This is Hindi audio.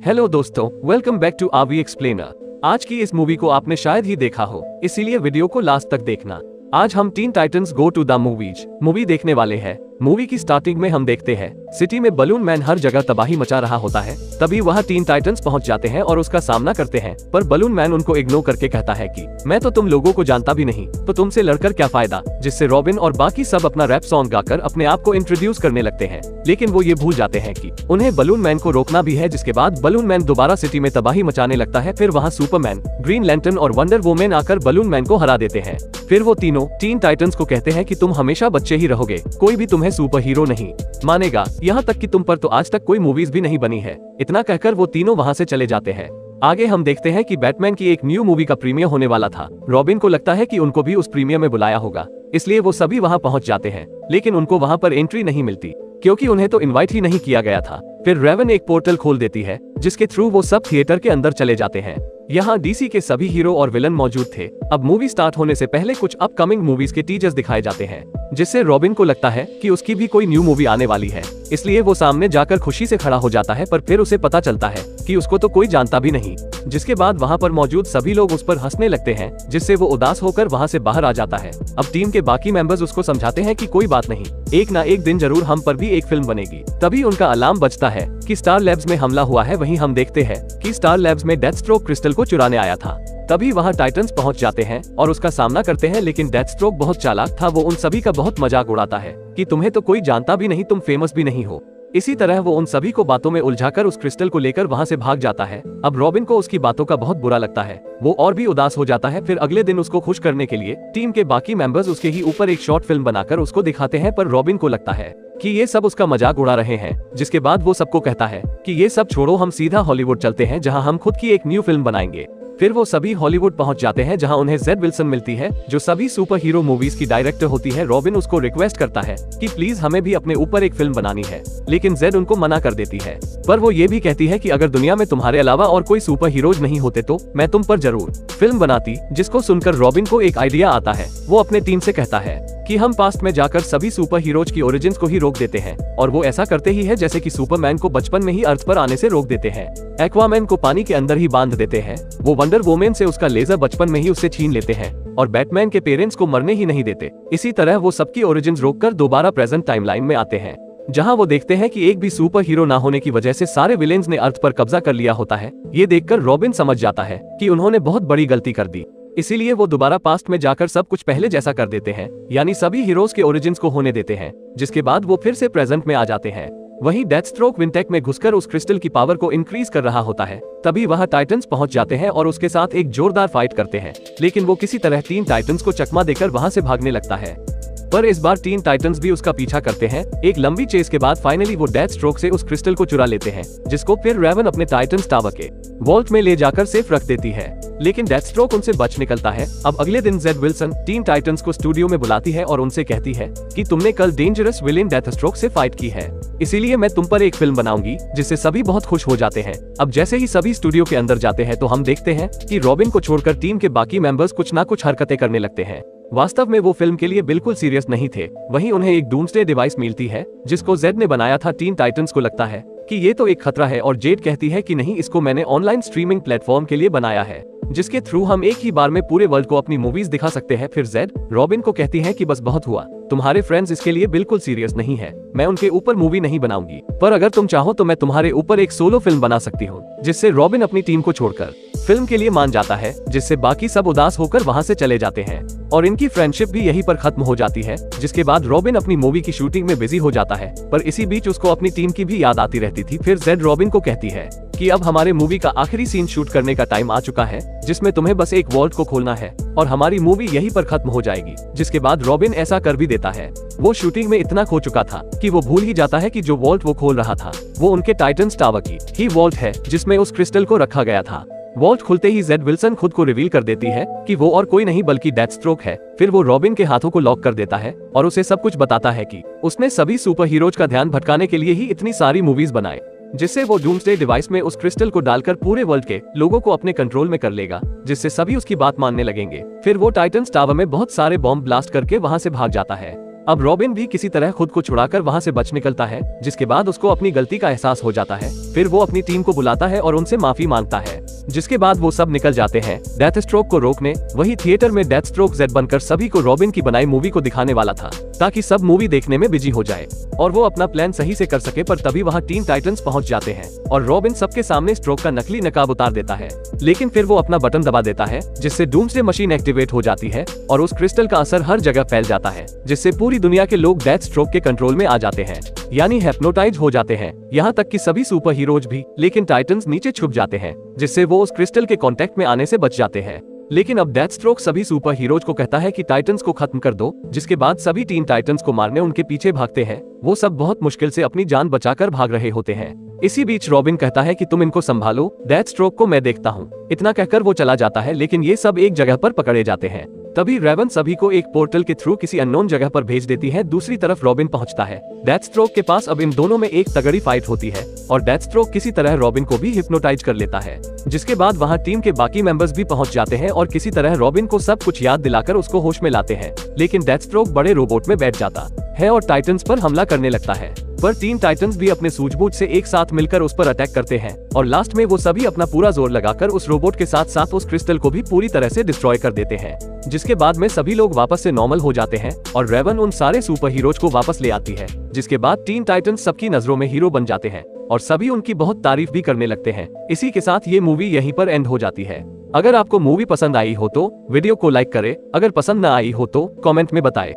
हेलो दोस्तों, वेलकम बैक टू आवी एक्सप्लेनर। आज की इस मूवी को आपने शायद ही देखा हो, इसीलिए वीडियो को लास्ट तक देखना। आज हम Teen Titans Go to the movies movie देखने वाले हैं। मूवी की स्टार्टिंग में हम देखते हैं सिटी में बलून मैन हर जगह तबाही मचा रहा होता है। तभी वहाँ टीन टाइटंस पहुँच जाते हैं और उसका सामना करते हैं, पर बलून मैन उनको इग्नोर करके कहता है कि मैं तो तुम लोगों को जानता भी नहीं, तो तुमसे लड़कर क्या फायदा। जिससे रॉबिन और बाकी सब अपना रैप सॉन्ग गाकर अपने आप को इंट्रोड्यूस करने लगते हैं, लेकिन वो ये भूल जाते हैं कि उन्हें बलून मैन को रोकना भी है। जिसके बाद बलून मैन दोबारा सिटी में तबाही मचाने लगता है। फिर वहाँ सुपरमैन, ग्रीन लैंटर्न और वंडर वुमेन आकर बलून मैन को हरा देते हैं। फिर वो तीनों टीन टाइटंस को कहते हैं कि तुम हमेशा बच्चे ही रहोगे, कोई भी तुम्हें सुपर हीरो नहीं मानेगा, यहाँ तक कि तुम पर तो आज तक कोई मूवीज भी नहीं बनी है। इतना कहकर वो तीनों वहाँ से चले जाते हैं। आगे हम देखते हैं कि बैटमैन की एक न्यू मूवी का प्रीमियर होने वाला था। रॉबिन को लगता है कि उनको भी उस प्रीमियर में बुलाया होगा, इसलिए वो सभी वहाँ पहुँच जाते हैं, लेकिन उनको वहाँ पर एंट्री नहीं मिलती क्योंकि उन्हें तो इनवाइट ही नहीं किया गया था। फिर रेवन एक पोर्टल खोल देती है, जिसके थ्रू वो सब थिएटर के अंदर चले जाते हैं। यहाँ डीसी के सभी हीरो और विलन मौजूद थे। अब मूवी स्टार्ट होने से पहले कुछ अपकमिंग मूवीज के टीजर्स दिखाए जाते हैं, जिससे रॉबिन को लगता है कि उसकी भी कोई न्यू मूवी आने वाली है, इसलिए वो सामने जाकर खुशी से खड़ा हो जाता है। पर फिर उसे पता चलता है कि उसको तो कोई जानता भी नहीं। जिसके बाद वहाँ पर मौजूद सभी लोग उस पर हंसने लगते हैं, जिससे वो उदास होकर वहाँ से बाहर आ जाता है। अब टीम के बाकी मेंबर्स उसको समझाते हैं कि कोई बात नहीं, एक ना एक दिन जरूर हम पर भी एक फिल्म बनेगी। तभी उनका अलार्म बजता है कि स्टार लैब्स में हमला हुआ है। वहीं हम देखते हैं कि स्टार लैब्स में डेथस्ट्रोक क्रिस्टल को चुराने आया था। तभी वहाँ टाइटंस पहुँच जाते हैं और उसका सामना करते हैं, लेकिन डेथस्ट्रोक बहुत चालाक था। वो उन सभी का बहुत मजाक उड़ाता है कि तुम्हें तो कोई जानता भी नहीं, तुम फेमस भी नहीं हो। इसी तरह वो उन सभी को बातों में उलझाकर उस क्रिस्टल को लेकर वहाँ से भाग जाता है। अब रॉबिन को उसकी बातों का बहुत बुरा लगता है, वो और भी उदास हो जाता है। फिर अगले दिन उसको खुश करने के लिए टीम के बाकी मेंबर्स उसके ही ऊपर एक शॉर्ट फिल्म बनाकर उसको दिखाते हैं, पर रॉबिन को लगता है कि ये सब उसका मजाक उड़ा रहे हैं। जिसके बाद वो सबको कहता है कि ये सब छोड़ो, हम सीधा हॉलीवुड चलते हैं, जहाँ हम खुद की एक न्यू फिल्म बनाएंगे। फिर वो सभी हॉलीवुड पहुंच जाते हैं, जहां उन्हें जेड विल्सन मिलती है, जो सभी सुपर हीरो मूवीज की डायरेक्टर होती है। रॉबिन उसको रिक्वेस्ट करता है कि प्लीज हमें भी अपने ऊपर एक फिल्म बनानी है, लेकिन जेड उनको मना कर देती है। पर वो ये भी कहती है कि अगर दुनिया में तुम्हारे अलावा और कोई सुपर हीरोज नहीं होते तो मैं तुम पर जरूर फिल्म बनाती। जिसको सुनकर रॉबिन को एक आइडिया आता है। वो अपने टीम से कहता है कि हम पास्ट में जाकर सभी सुपर हीरोज की ओरिजिन्स को ही रोक देते हैं, और वो ऐसा करते ही है जैसे कि सुपरमैन को बचपन में ही अर्थ पर आने से रोक देते हैं, एक्वामैन को पानी के अंदर ही बांध देते हैं, वो वंडर वुमेन से उसका लेजर बचपन में ही उससे छीन लेते हैं, और बैटमैन के पेरेंट्स को मरने ही नहीं देते। इसी तरह वो सबकी ओरिजिन्स रोककर दोबारा प्रेजेंट टाइमलाइन में आते हैं, जहां वो देखते हैं कि एक भी सुपर हीरो ना होने की वजह से सारे विलेन्स ने अर्थ पर कब्जा कर लिया होता है। ये देखकर रॉबिन समझ जाता है कि उन्होंने बहुत बड़ी गलती कर दी, इसीलिए वो दोबारा पास्ट में जाकर सब कुछ पहले जैसा कर देते हैं, यानी सभी हीरोज के ओरिजिन्स को होने देते हैं। जिसके बाद वो फिर से प्रेजेंट में आ जाते हैं। वहीं डेथस्ट्रोक विंटेक में घुसकर उस क्रिस्टल की पावर को इंक्रीज कर रहा होता है। तभी वह टाइटंस पहुंच जाते हैं और उसके साथ एक जोरदार फाइट करते हैं, लेकिन वो किसी तरह टीन टाइटंस को चकमा देकर वहां से भागने लगता है। पर इस बार टीन टाइटंस भी उसका पीछा करते हैं। एक लंबी चेस के बाद फाइनली वो डेथस्ट्रोक से उस क्रिस्टल को चुरा लेते हैं, जिसको फिर रेवन अपने टाइटंस टावर के वॉल्ट में ले जाकर सेफ रख देती है, लेकिन डेथस्ट्रोक उनसे बच निकलता है। अब अगले दिन जेड विल्सन टीन टाइटंस को स्टूडियो में बुलाती है और उनसे कहती है कि तुमने कल डेंजरस विलेन डेथस्ट्रोक से फाइट की है, इसीलिए मैं तुम पर एक फिल्म बनाऊंगी, जिससे सभी बहुत खुश हो जाते हैं। अब जैसे ही सभी स्टूडियो के अंदर जाते हैं तो हम देखते हैं कि रॉबिन को छोड़कर टीम के बाकी मेंबर्स कुछ ना कुछ हरकतें करने लगते हैं। वास्तव में वो फिल्म के लिए बिल्कुल सीरियस नहीं थे। वहीं उन्हें एक डूम्सडे डिवाइस मिलती है, जिसको जेड ने बनाया था। टीन टाइटंस को लगता है कि ये तो एक खतरा है, और जेड कहती है कि नहीं, इसको मैंने ऑनलाइन स्ट्रीमिंग प्लेटफॉर्म के लिए बनाया है, जिसके थ्रू हम एक ही बार में पूरे वर्ल्ड को अपनी मूवीज दिखा सकते हैं। फिर जेड रॉबिन को कहती है कि बस बहुत हुआ, तुम्हारे फ्रेंड्स इसके लिए बिल्कुल सीरियस नहीं है, मैं उनके ऊपर मूवी नहीं बनाऊंगी, पर अगर तुम चाहो तो मैं तुम्हारे ऊपर एक सोलो फिल्म बना सकती हूँ। जिससे रॉबिन अपनी टीम को छोड़कर फिल्म के लिए मान जाता है, जिससे बाकी सब उदास होकर वहाँ से चले जाते हैं, और इनकी फ्रेंडशिप भी यहीं पर खत्म हो जाती है। जिसके बाद रॉबिन अपनी मूवी की शूटिंग में बिजी हो जाता है, पर इसी बीच उसको अपनी टीम की भी याद आती रहती थी। फिर जेड रॉबिन को कहती है कि अब हमारे मूवी का आखिरी सीन शूट करने का टाइम आ चुका है, जिसमें तुम्हें बस एक वॉल्ट को खोलना है और हमारी मूवी यहीं पर खत्म हो जाएगी। जिसके बाद रॉबिन ऐसा कर भी देता है। वो शूटिंग में इतना खो चुका था कि वो भूल ही जाता है कि जो वॉल्ट वो खोल रहा था वो उनके टाइटंस टावर की ही वॉल्ट है, जिसमें उस क्रिस्टल को रखा गया था। वॉल्ट खुलते ही जेड विल्सन खुद को रिवील कर देती है कि वो और कोई नहीं बल्कि डेथस्ट्रोक है। फिर वो रॉबिन के हाथों को लॉक कर देता है और उसे सब कुछ बताता है कि उसने सभी सुपर हीरोज का ध्यान भटकाने के लिए ही इतनी सारी मूवीज बनाए, जिससे वो डूम्सडे डिवाइस में उस क्रिस्टल को डालकर पूरे वर्ल्ड के लोगों को अपने कंट्रोल में कर लेगा, जिससे सभी उसकी बात मानने लगेंगे। फिर वो टाइटंस टावर में बहुत सारे बॉम्ब ब्लास्ट करके वहाँ से भाग जाता है। अब रॉबिन भी किसी तरह खुद को छुड़ाकर वहाँ से बच निकलता है, जिसके बाद उसको अपनी गलती का एहसास हो जाता है। फिर वो अपनी टीम को बुलाता है और उनसे माफी मांगता है, जिसके बाद वो सब निकल जाते हैं डेथस्ट्रोक को रोकने। वही थिएटर में डेथस्ट्रोक जेड बनकर सभी को रॉबिन की बनाई मूवी को दिखाने वाला था, ताकि सब मूवी देखने में बिजी हो जाए और वो अपना प्लान सही से कर सके। पर तभी वहाँ टीन टाइटंस पहुँच जाते हैं और रॉबिन सबके सामने स्ट्रोक का नकली नकाब उतार देता है, लेकिन फिर वो अपना बटन दबा देता है, जिससे डूम्सडे मशीन एक्टिवेट हो जाती है और उस क्रिस्टल का असर हर जगह फैल जाता है, जिससे पूरी दुनिया के लोग डेथस्ट्रोक के कंट्रोल में आ जाते हैं, यानी हिप्नोटाइज हो जाते हैं। यहाँ तक कि सभी सुपर हीरोज भी, लेकिन टाइटंस नीचे छुप जाते हैं, जिससे वो उस क्रिस्टल के कांटेक्ट में आने से बच जाते हैं। लेकिन अब डेथस्ट्रोक सभी सुपर हीरोज को कहता है कि टाइटंस को खत्म कर दो, जिसके बाद सभी टीन टाइटंस को मारने उनके पीछे भागते हैं। वो सब बहुत मुश्किल से अपनी जान बचाकर भाग रहे होते हैं। इसी बीच रॉबिन कहता है कि तुम इनको संभालो, डेथस्ट्रोक को मैं देखता हूँ। इतना कहकर वो चला जाता है, लेकिन ये सब एक जगह पर पकड़े जाते हैं। तभी रेवन सभी को एक पोर्टल के थ्रू किसी अननोन जगह पर भेज देती है। दूसरी तरफ रॉबिन पहुंचता है डेथस्ट्रोक के पास। अब इन दोनों में एक तगड़ी फाइट होती है और डेथस्ट्रोक किसी तरह रॉबिन को भी हिप्नोटाइज कर लेता है, जिसके बाद वहां टीम के बाकी मेंबर्स भी पहुंच जाते हैं और किसी तरह रॉबिन को सब कुछ याद दिलाकर उसको होश में लाते हैं। लेकिन डेथस्ट्रोक बड़े रोबोट में बैठ जाता है और टाइटंस पर हमला करने लगता है, पर टीन टाइटंस भी अपने सूझबूझ से एक साथ मिलकर उस पर अटैक करते हैं और लास्ट में वो सभी अपना पूरा जोर लगाकर उस रोबोट के साथ साथ उस क्रिस्टल को भी पूरी तरह से डिस्ट्रॉय कर देते हैं, जिसके बाद में सभी लोग वापस से नॉर्मल हो जाते हैं और रेवन उन सारे सुपर हीरोज को वापस ले आती है, जिसके बाद टीन टाइटंस सबकी नजरों में हीरो बन जाते हैं और सभी उनकी बहुत तारीफ भी करने लगते हैं। इसी के साथ ये मूवी यहीं पर एंड हो जाती है। अगर आपको मूवी पसंद आई हो तो वीडियो को लाइक करें, अगर पसंद न आई हो तो कमेंट में बताएं।